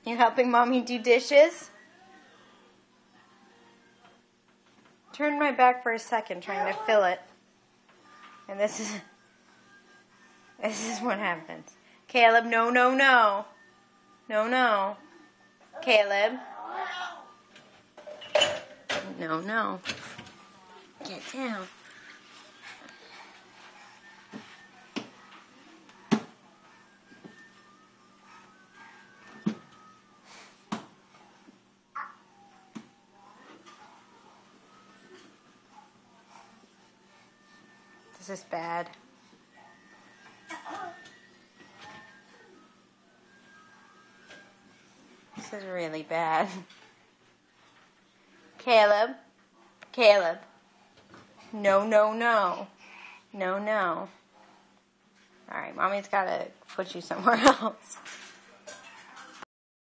You helping Mommy do dishes? Turn my back for a second, trying to fill it. And this is what happens. Caleb, no, no, no. No, no. Caleb. No, no. Get down. This is bad. This is really bad. Caleb. Caleb. No, no, no. No, no. Alright, Mommy's got to put you somewhere else.